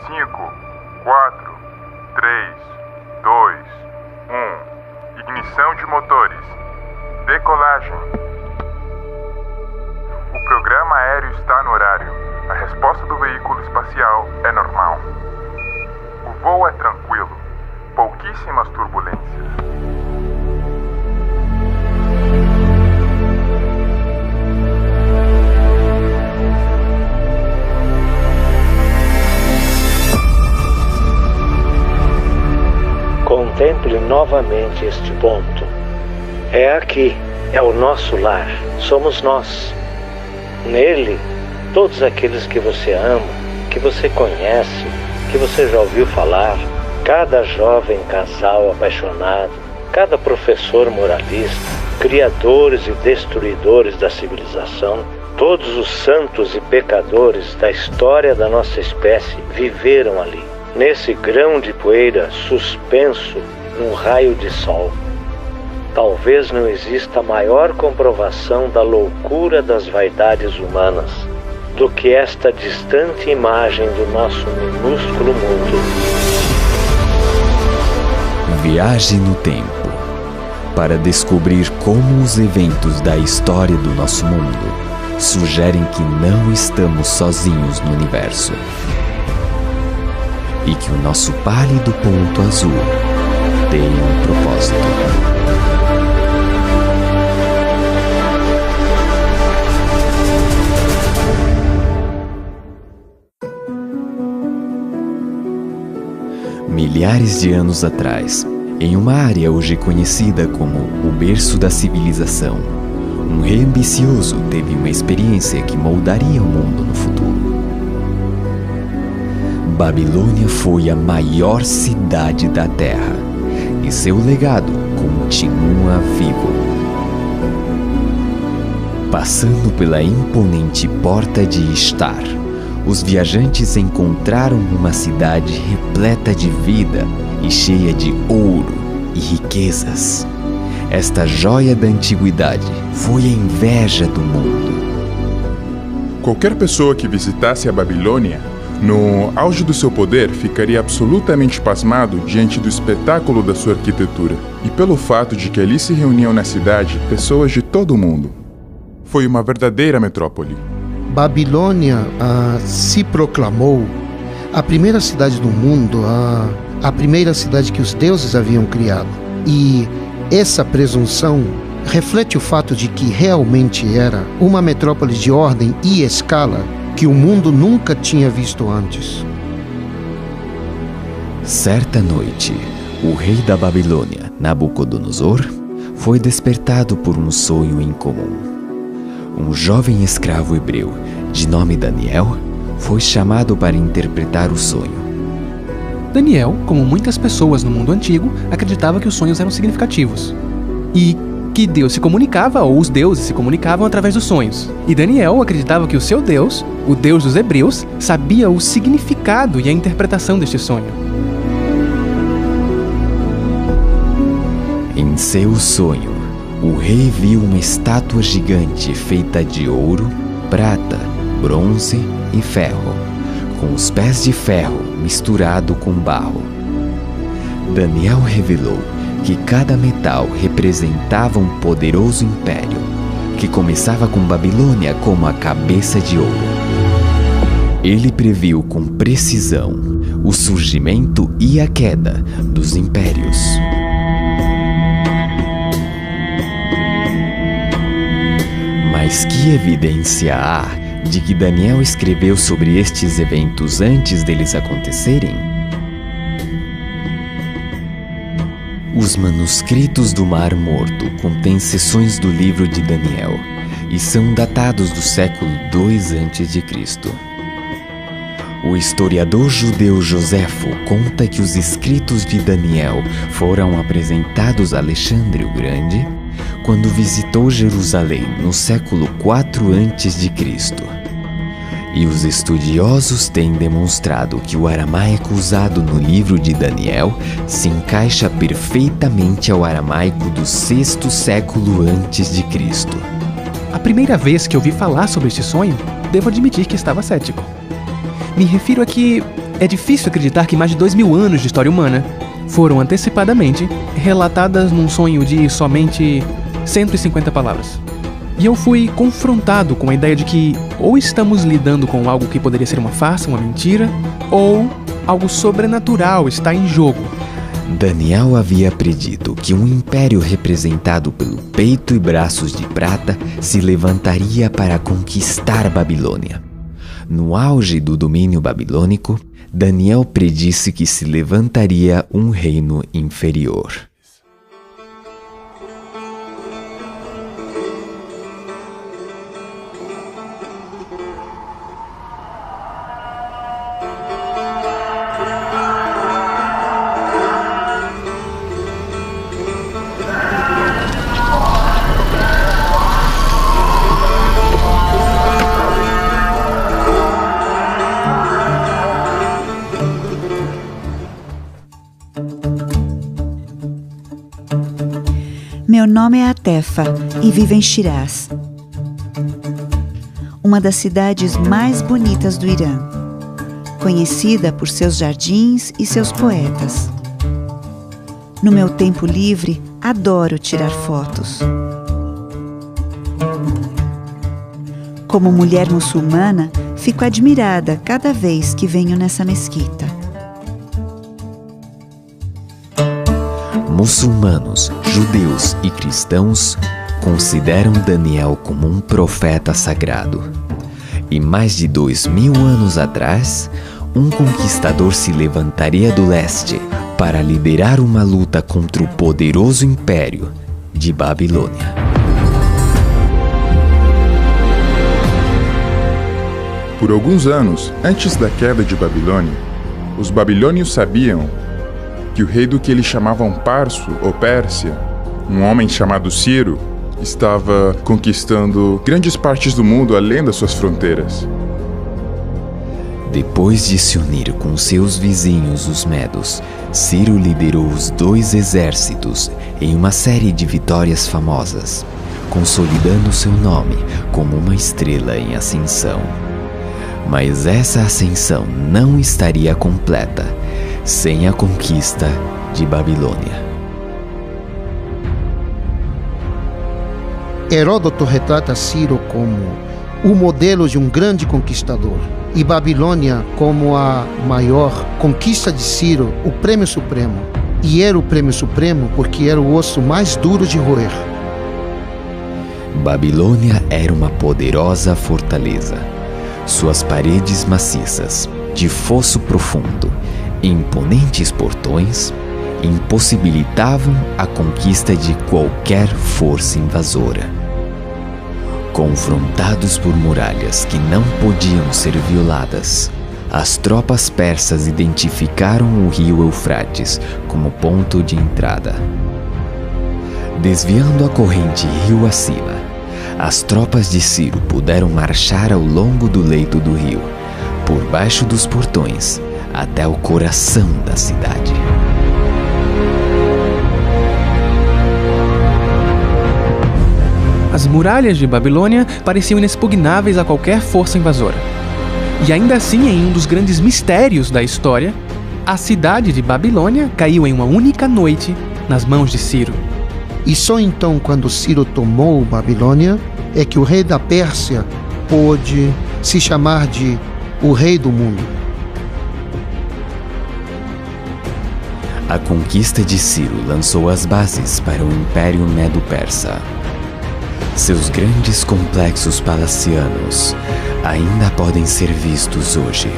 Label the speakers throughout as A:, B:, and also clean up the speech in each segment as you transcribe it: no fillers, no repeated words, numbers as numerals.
A: 5, 4, 3, 2, 1. Ignição de motores. Decolagem. O programa aéreo está no horário. A resposta do veículo espacial é normal. O voo é tranquilo. Pouquíssimas turbulências.
B: Contemple novamente este ponto. É aqui, é o nosso lar, somos nós. Nele, todos aqueles que você ama, que você conhece, que você já ouviu falar, cada jovem casal apaixonado, cada professor moralista, criadores e destruidores da civilização, todos os santos e pecadores da história da nossa espécie viveram ali, nesse grão de poeira suspenso num raio de sol. Talvez não exista maior comprovação da loucura das vaidades humanas do que esta distante imagem do nosso minúsculo mundo.
C: Viaje no tempo para descobrir como os eventos da história do nosso mundo sugerem que não estamos sozinhos no universo e que o nosso pálido ponto azul tem um propósito. Milhares de anos atrás, em uma área hoje conhecida como o berço da civilização, um rei ambicioso teve uma experiência que moldaria o mundo no futuro. Babilônia foi a maior cidade da Terra e seu legado continua vivo. Passando pela imponente Porta de Ishtar, os viajantes encontraram uma cidade repleta de vida e cheia de ouro e riquezas. Esta joia da antiguidade foi a inveja do mundo.
A: Qualquer pessoa que visitasse a Babilônia, no auge do seu poder, ficaria absolutamente pasmado diante do espetáculo da sua arquitetura e pelo fato de que ali se reuniam na cidade pessoas de todo o mundo. Foi uma verdadeira metrópole.
D: Babilônia se proclamou a primeira cidade do mundo, a primeira cidade que os deuses haviam criado. E essa presunção reflete o fato de que realmente era uma metrópole de ordem e escala que o mundo nunca tinha visto antes.
C: Certa noite, o rei da Babilônia, Nabucodonosor, foi despertado por um sonho incomum. Um jovem escravo hebreu, de nome Daniel, foi chamado para interpretar o sonho.
E: Daniel, como muitas pessoas no mundo antigo, acreditava que os sonhos eram significativos e que Deus se comunicava, ou os deuses se comunicavam através dos sonhos. E Daniel acreditava que o seu Deus, o Deus dos hebreus, sabia o significado e a interpretação deste sonho.
C: Em seu sonho, o rei viu uma estátua gigante feita de ouro, prata, bronze e ferro, com os pés de ferro misturado com barro. Daniel revelou que cada metal representava um poderoso império, que começava com Babilônia como a cabeça de ouro. Ele previu com precisão o surgimento e a queda dos impérios. Mas que evidência há de que Daniel escreveu sobre estes eventos antes deles acontecerem? Os manuscritos do Mar Morto contêm seções do livro de Daniel e são datados do século II a.C. O historiador judeu Joséfo conta que os escritos de Daniel foram apresentados a Alexandre o Grande quando visitou Jerusalém no século IV a.C. E os estudiosos têm demonstrado que o aramaico usado no livro de Daniel se encaixa perfeitamente ao aramaico do VI século a.C.
E: A primeira vez que ouvi falar sobre este sonho, devo admitir que estava cético. Me refiro a que É difícil acreditar que mais de 2000 anos de história humana foram antecipadamente relatadas num sonho de somente 150 palavras. E eu fui confrontado com a ideia de que ou estamos lidando com algo que poderia ser uma farsa, uma mentira, ou algo sobrenatural está em jogo.
C: Daniel havia predito que um império representado pelo peito e braços de prata se levantaria para conquistar Babilônia. No auge do domínio babilônico, Daniel predisse que se levantaria um reino inferior.
F: Meu nome é Atefa e vivo em Shiraz, uma das cidades mais bonitas do Irã, conhecida por seus jardins e seus poetas. No meu tempo livre, adoro tirar fotos. Como mulher muçulmana, fico admirada cada vez que venho nessa mesquita.
C: Muçulmanos, judeus e cristãos consideram Daniel como um profeta sagrado. E mais de 2000 anos atrás, um conquistador se levantaria do leste para liderar uma luta contra o poderoso império de Babilônia.
A: Por alguns anos antes da queda de Babilônia, os babilônios sabiam que o rei do que eles chamavam Parso ou Pérsia, um homem chamado Ciro, estava conquistando grandes partes do mundo além das suas fronteiras.
C: Depois de se unir com seus vizinhos, os medos, Ciro liderou os 2 exércitos em uma série de vitórias famosas, consolidando seu nome como uma estrela em ascensão. Mas essa ascensão não estaria completa sem a conquista de Babilônia.
D: Heródoto retrata Ciro como o modelo de um grande conquistador e Babilônia como a maior conquista de Ciro, o prêmio supremo. E era o prêmio supremo porque era o osso mais duro de roer.
C: Babilônia era uma poderosa fortaleza. Suas paredes maciças, de fosso profundo, e imponentes portões impossibilitavam a conquista de qualquer força invasora. Confrontados por muralhas que não podiam ser violadas, as tropas persas identificaram o rio Eufrates como ponto de entrada. Desviando a corrente rio acima, as tropas de Ciro puderam marchar ao longo do leito do rio, por baixo dos portões, até o coração da cidade.
E: As muralhas de Babilônia pareciam inexpugnáveis a qualquer força invasora. E ainda assim, em um dos grandes mistérios da história, a cidade de Babilônia caiu em uma única noite nas mãos de Ciro.
D: E só então, quando Ciro tomou Babilônia, é que o rei da Pérsia pôde se chamar de o rei do mundo.
C: A conquista de Ciro lançou as bases para o Império Medo-Persa. Seus grandes complexos palacianos ainda podem ser vistos hoje.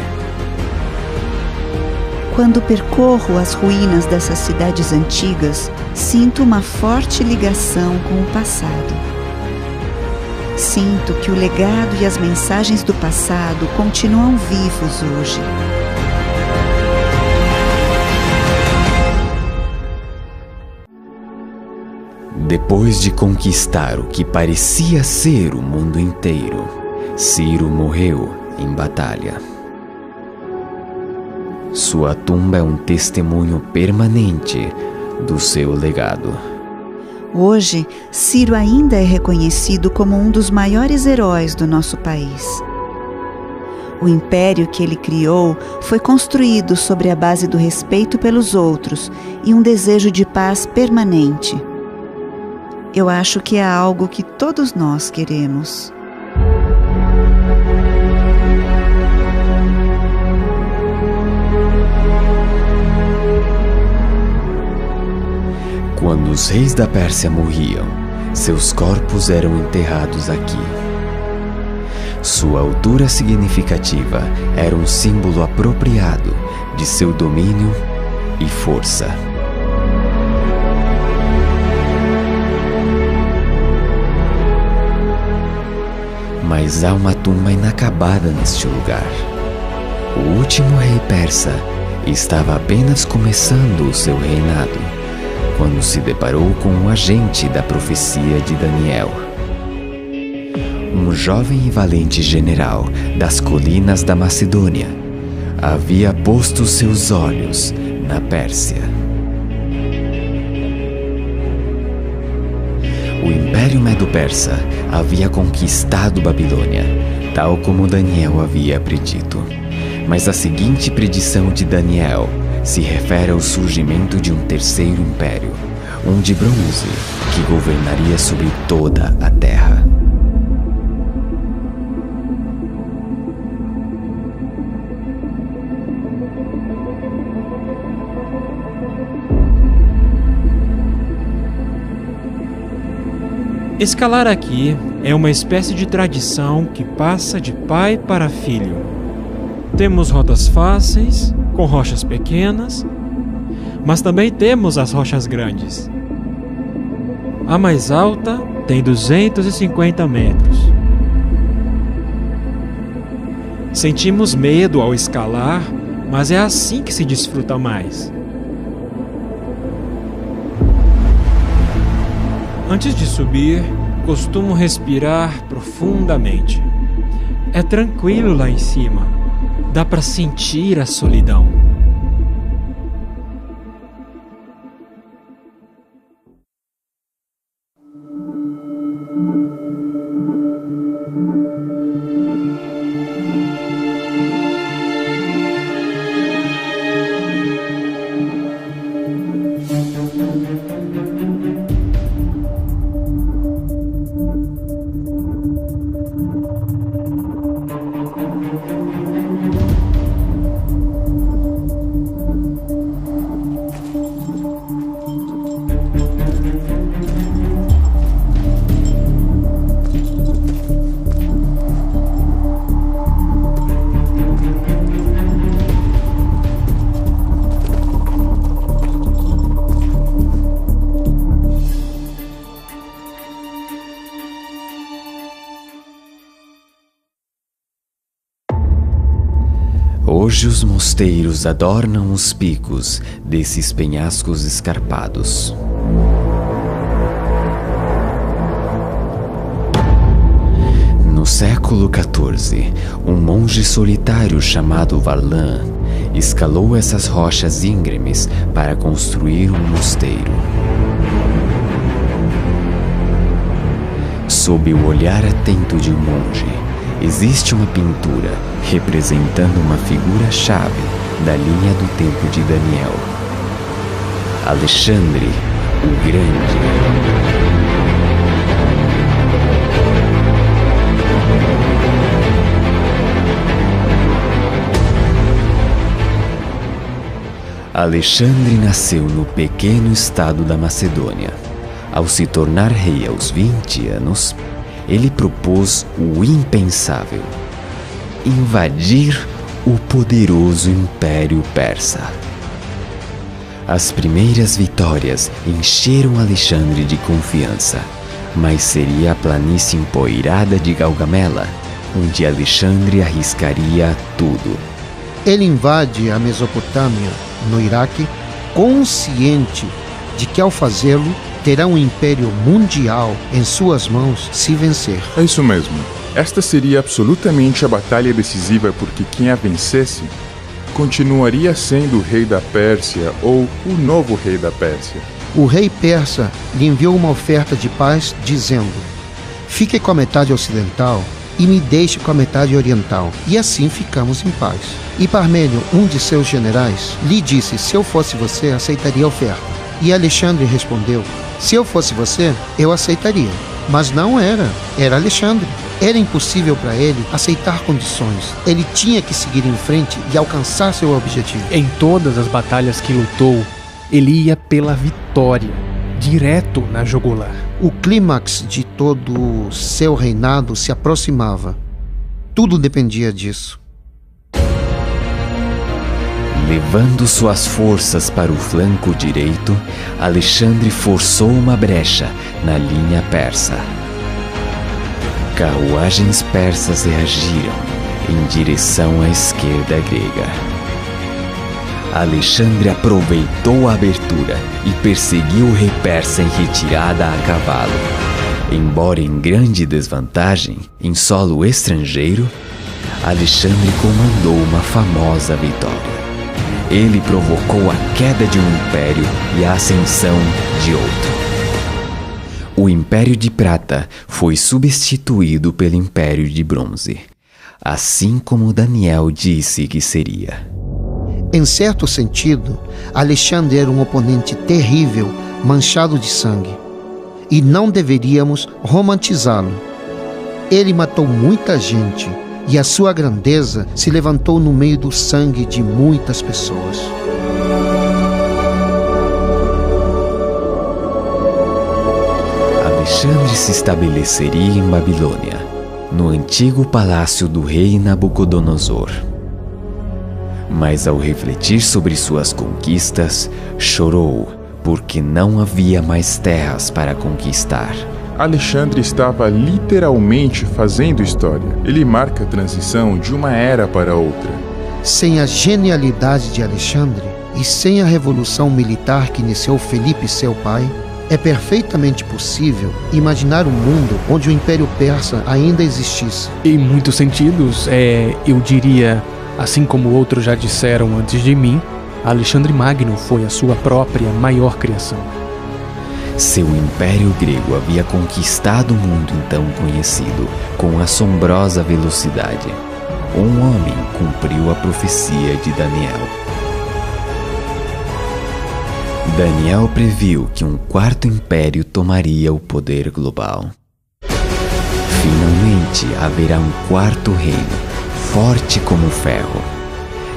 F: Quando percorro as ruínas dessas cidades antigas, sinto uma forte ligação com o passado. Sinto que o legado e as mensagens do passado continuam vivos hoje.
C: Depois de conquistar o que parecia ser o mundo inteiro, Ciro morreu em batalha. Sua tumba é um testemunho permanente do seu legado.
F: Hoje, Ciro ainda é reconhecido como um dos maiores heróis do nosso país. O império que ele criou foi construído sobre a base do respeito pelos outros e um desejo de paz permanente. Eu acho que é algo que todos nós queremos.
C: Quando os reis da Pérsia morriam, seus corpos eram enterrados aqui. Sua altura significativa era um símbolo apropriado de seu domínio e força. Mas há uma tumba inacabada neste lugar. O último rei persa estava apenas começando o seu reinado, quando se deparou com um agente da profecia de Daniel. Um jovem e valente general das colinas da Macedônia havia posto seus olhos na Pérsia. O Império Medo-Persa havia conquistado Babilônia, tal como Daniel havia predito. Mas a seguinte predição de Daniel se refere ao surgimento de um terceiro império, um de bronze, que governaria sobre toda a terra.
G: Escalar aqui é uma espécie de tradição que passa de pai para filho. Temos rotas fáceis, com rochas pequenas, mas também temos as rochas grandes. A mais alta tem 250 metros. Sentimos medo ao escalar, mas é assim que se desfruta mais. Antes de subir, costumo respirar profundamente. É tranquilo lá em cima. Dá para sentir a solidão.
C: Hoje os mosteiros adornam os picos desses penhascos escarpados. No século XIV, um monge solitário chamado Varlan escalou essas rochas íngremes para construir um mosteiro. Sob o olhar atento de um monge, existe uma pintura representando uma figura-chave da linha do tempo de Daniel. Alexandre o Grande. Alexandre nasceu no pequeno estado da Macedônia. Ao se tornar rei aos 20 anos, ele propôs o impensável: invadir o poderoso Império Persa. As primeiras vitórias encheram Alexandre de confiança, mas seria a planície empoeirada de Gaugamela, onde Alexandre arriscaria tudo.
D: Ele invade a Mesopotâmia, no Iraque, consciente de que ao fazê-lo terá um império mundial em suas mãos se vencer.
A: É isso mesmo. Esta seria absolutamente a batalha decisiva, porque quem a vencesse continuaria sendo o rei da Pérsia ou o novo rei da Pérsia.
D: O rei persa lhe enviou uma oferta de paz, dizendo: fique com a metade ocidental e me deixe com a metade oriental, e assim ficamos em paz. E Parmênio, um de seus generais, lhe disse: se eu fosse você, aceitaria a oferta. E Alexandre respondeu: se eu fosse você, eu aceitaria. Mas não era Alexandre. Era impossível para ele aceitar condições. Ele tinha que seguir em frente e alcançar seu objetivo.
E: Em todas as batalhas que lutou, ele ia pela vitória, direto na jugular.
D: O clímax de todo seu reinado se aproximava. Tudo dependia disso.
C: Levando suas forças para o flanco direito, Alexandre forçou uma brecha na linha persa. Carruagens persas reagiram em direção à esquerda grega. Alexandre aproveitou a abertura e perseguiu o rei persa em retirada a cavalo. Embora em grande desvantagem, em solo estrangeiro, Alexandre comandou uma famosa vitória. Ele provocou a queda de um império e a ascensão de outro. O Império de Prata foi substituído pelo Império de Bronze, assim como Daniel disse que seria.
D: Em certo sentido, Alexandre era um oponente terrível, manchado de sangue. E não deveríamos romantizá-lo. Ele matou muita gente e a sua grandeza se levantou no meio do sangue de muitas pessoas.
C: Alexandre se estabeleceria em Babilônia, no antigo palácio do rei Nabucodonosor. Mas ao refletir sobre suas conquistas, chorou, porque não havia mais terras para conquistar.
A: Alexandre estava literalmente fazendo história. Ele marca a transição de uma era para outra.
D: Sem a genialidade de Alexandre e sem a revolução militar que iniciou Felipe, seu pai, é perfeitamente possível imaginar um mundo onde o Império Persa ainda existisse.
E: Em muitos sentidos, eu diria, assim como outros já disseram antes de mim, Alexandre Magno foi a sua própria maior criação.
C: Seu império grego havia conquistado o mundo então conhecido com assombrosa velocidade. Um homem cumpriu a profecia de Daniel. Daniel previu que um quarto império tomaria o poder global. Finalmente haverá um quarto reino, forte como o ferro.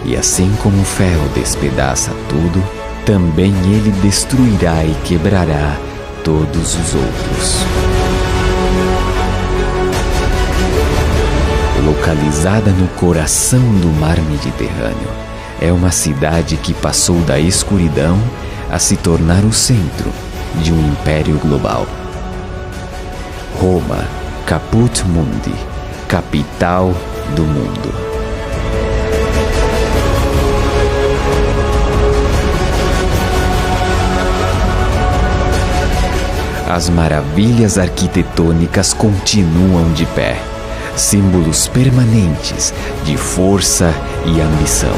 C: E assim como o ferro despedaça tudo, também ele destruirá e quebrará todos os outros. Localizada no coração do mar Mediterrâneo, é uma cidade que passou da escuridão a se tornar o centro de um império global. Roma, Caput Mundi, capital do mundo. As maravilhas arquitetônicas continuam de pé, símbolos permanentes de força e ambição.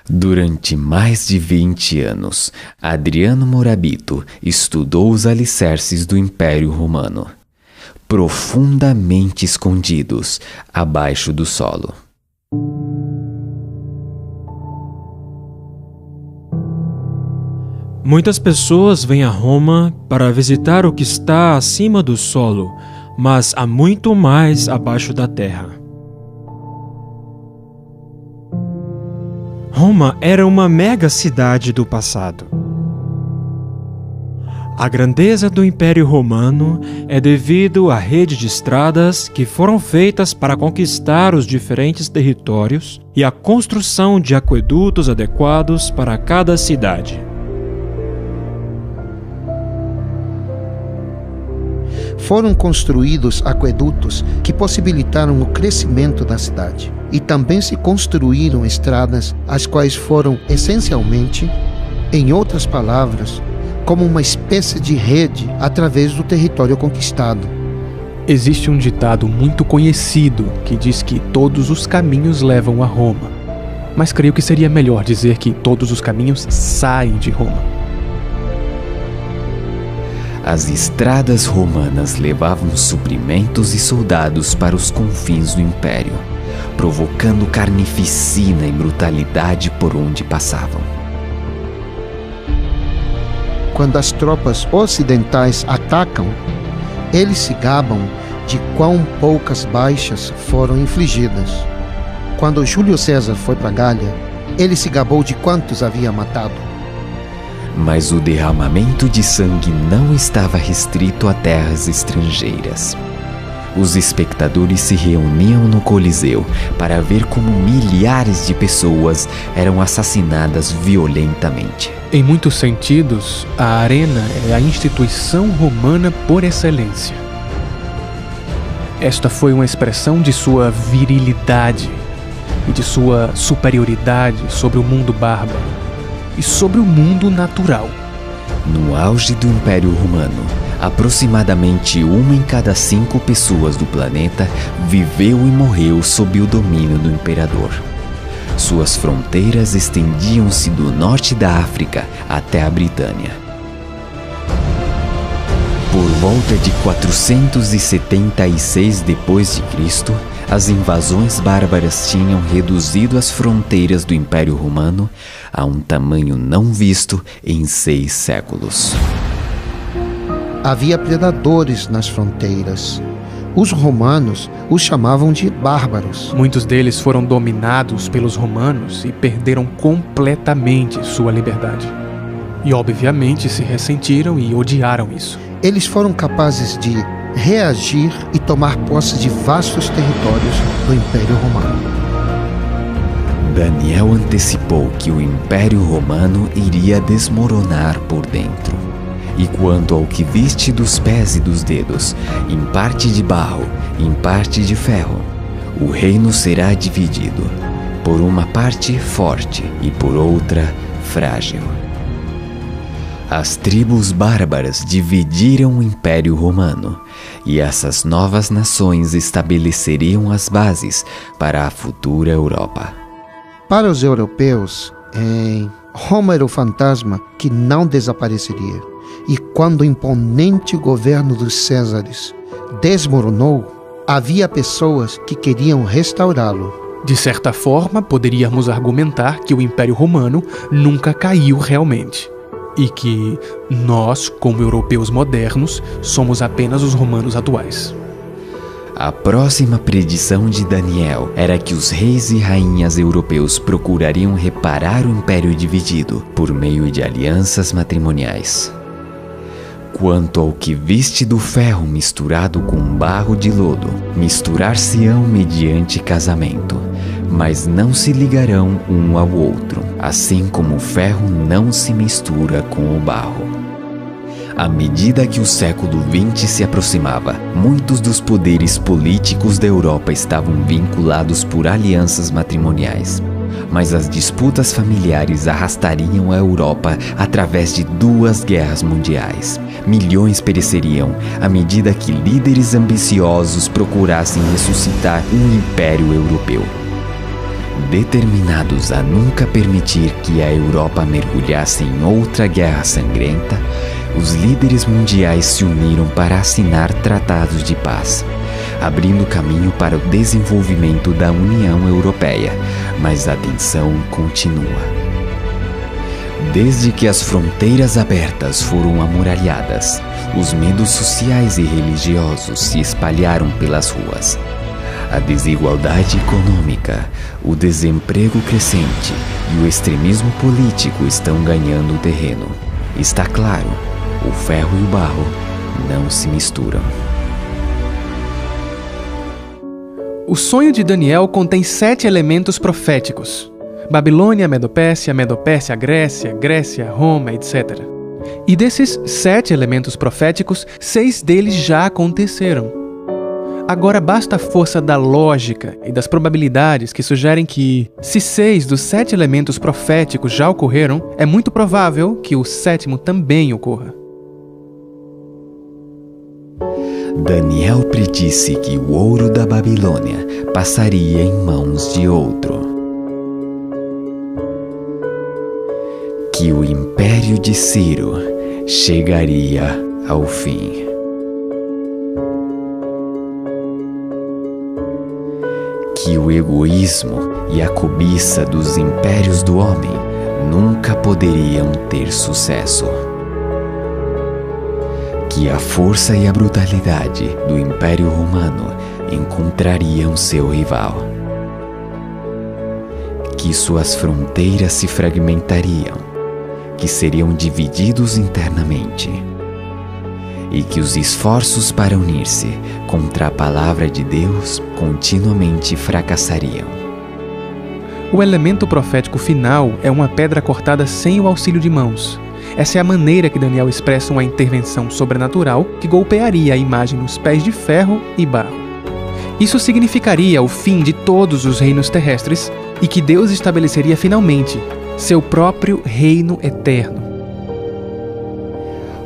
C: Durante mais de 20 anos, Adriano Morabito estudou os alicerces do Império Romano, profundamente escondidos abaixo do solo.
G: Muitas pessoas vêm a Roma para visitar o que está acima do solo, mas há muito mais abaixo da terra. Roma era uma mega cidade do passado. A grandeza do Império Romano é devido à rede de estradas que foram feitas para conquistar os diferentes territórios e à construção de aquedutos adequados para cada cidade.
D: Foram construídos aquedutos que possibilitaram o crescimento da cidade. E também se construíram estradas, as quais foram essencialmente, em outras palavras, como uma espécie de rede através do território conquistado.
E: Existe um ditado muito conhecido que diz que todos os caminhos levam a Roma. Mas creio que seria melhor dizer que todos os caminhos saem de Roma.
C: As estradas romanas levavam suprimentos e soldados para os confins do império, provocando carnificina e brutalidade por onde passavam.
D: Quando as tropas ocidentais atacam, eles se gabam de quão poucas baixas foram infligidas. Quando Júlio César foi para Gália, ele se gabou de quantos havia matado.
C: Mas o derramamento de sangue não estava restrito a terras estrangeiras. Os espectadores se reuniam no Coliseu para ver como milhares de pessoas eram assassinadas violentamente.
E: Em muitos sentidos, a arena é a instituição romana por excelência. Esta foi uma expressão de sua virilidade e de sua superioridade sobre o mundo bárbaro e sobre o mundo natural.
C: No auge do Império Romano, aproximadamente 1 em cada 5 pessoas do planeta viveu e morreu sob o domínio do imperador. Suas fronteiras estendiam-se do norte da África até a Britânia. Por volta de 476 d.C., as invasões bárbaras tinham reduzido as fronteiras do Império Romano a um tamanho não visto em 6 séculos.
D: Havia predadores nas fronteiras. Os romanos os chamavam de bárbaros.
E: Muitos deles foram dominados pelos romanos e perderam completamente sua liberdade. E obviamente se ressentiram e odiaram isso.
D: Eles foram capazes de reagir e tomar posse de vastos territórios do Império Romano.
C: Daniel antecipou que o Império Romano iria desmoronar por dentro. E quanto ao que viste dos pés e dos dedos, em parte de barro, em parte de ferro, o reino será dividido, por uma parte forte e por outra frágil. As tribos bárbaras dividiram o Império Romano, e essas novas nações estabeleceriam as bases para a futura Europa.
D: Para os europeus, Roma era o fantasma que não desapareceria. E quando o imponente governo dos Césares desmoronou, havia pessoas que queriam restaurá-lo.
E: De certa forma, poderíamos argumentar que o Império Romano nunca caiu realmente. E que nós, como europeus modernos, somos apenas os romanos atuais.
C: A próxima predição de Daniel era que os reis e rainhas europeus procurariam reparar o império dividido por meio de alianças matrimoniais. Quanto ao que viste do ferro misturado com barro de lodo, misturar-se-ão mediante casamento, mas não se ligarão um ao outro, assim como o ferro não se mistura com o barro. À medida que o século XX se aproximava, muitos dos poderes políticos da Europa estavam vinculados por alianças matrimoniais. Mas as disputas familiares arrastariam a Europa através de 2 guerras mundiais. Milhões pereceriam à medida que líderes ambiciosos procurassem ressuscitar um império europeu. Determinados a nunca permitir que a Europa mergulhasse em outra guerra sangrenta, os líderes mundiais se uniram para assinar tratados de paz, abrindo caminho para o desenvolvimento da União Europeia, mas a tensão continua. Desde que as fronteiras abertas foram amuralhadas, os medos sociais e religiosos se espalharam pelas ruas. A desigualdade econômica, o desemprego crescente e o extremismo político estão ganhando terreno. Está claro, o ferro e o barro não se misturam.
E: O sonho de Daniel contém 7 elementos proféticos: Babilônia, Medopérsia, Grécia, Roma, etc. E desses 7 elementos proféticos, 6 deles já aconteceram. Agora basta a força da lógica e das probabilidades que sugerem que, se 6 dos 7 elementos proféticos já ocorreram, é muito provável que o 7º também ocorra.
C: Daniel predisse que o ouro da Babilônia passaria em mãos de outro. Que o império de Ciro chegaria ao fim. Que o egoísmo e a cobiça dos impérios do homem nunca poderiam ter sucesso. Que a força e a brutalidade do Império Romano encontrariam seu rival. Que suas fronteiras se fragmentariam, que seriam divididos internamente, e que os esforços para unir-se contra a palavra de Deus continuamente fracassariam.
E: O elemento profético final é uma pedra cortada sem o auxílio de mãos. Essa é a maneira que Daniel expressa uma intervenção sobrenatural que golpearia a imagem nos pés de ferro e barro. Isso significaria o fim de todos os reinos terrestres e que Deus estabeleceria finalmente seu próprio reino eterno.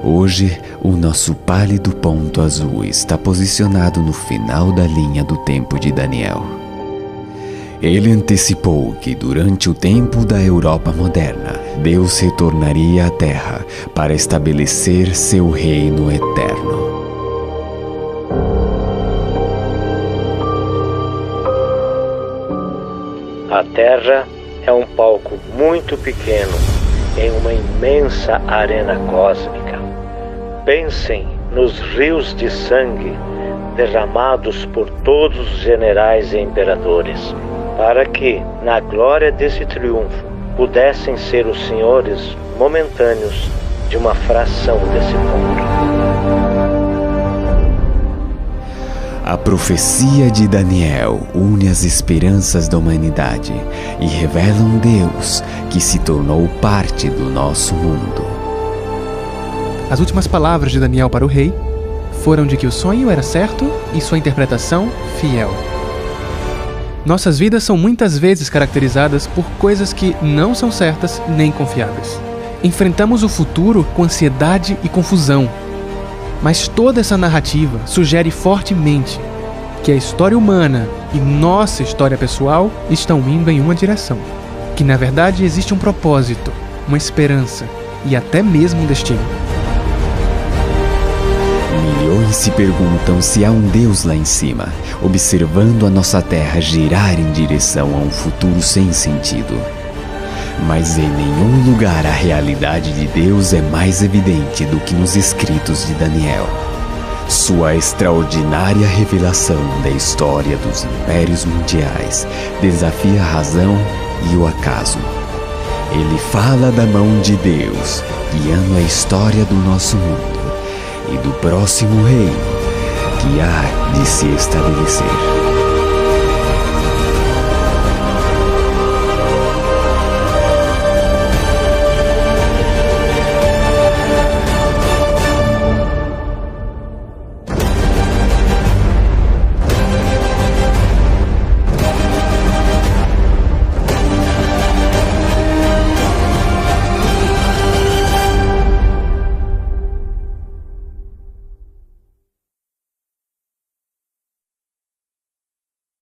C: Hoje, o nosso pálido ponto azul está posicionado no final da linha do tempo de Daniel. Ele antecipou que durante o tempo da Europa moderna, Deus retornaria à Terra para estabelecer seu reino eterno.
B: A Terra é um palco muito pequeno em uma imensa arena cósmica. Pensem nos rios de sangue derramados por todos os generais e imperadores, para que, na glória desse triunfo, pudessem ser os senhores momentâneos de uma fração desse mundo.
C: A profecia de Daniel une as esperanças da humanidade e revela um Deus que se tornou parte do nosso mundo.
E: As últimas palavras de Daniel para o rei foram de que o sonho era certo e sua interpretação fiel. Nossas vidas são muitas vezes caracterizadas por coisas que não são certas nem confiáveis. Enfrentamos o futuro com ansiedade e confusão. Mas toda essa narrativa sugere fortemente que a história humana e nossa história pessoal estão indo em uma direção. Que na verdade existe um propósito, uma esperança e até mesmo um destino.
C: Milhões se perguntam se há um Deus lá em cima, observando a nossa terra girar em direção a um futuro sem sentido. Mas em nenhum lugar a realidade de Deus é mais evidente do que nos escritos de Daniel. Sua extraordinária revelação da história dos impérios mundiais desafia a razão e o acaso. Ele fala da mão de Deus, guiando a história do nosso mundo e do próximo reino que há de se estabelecer.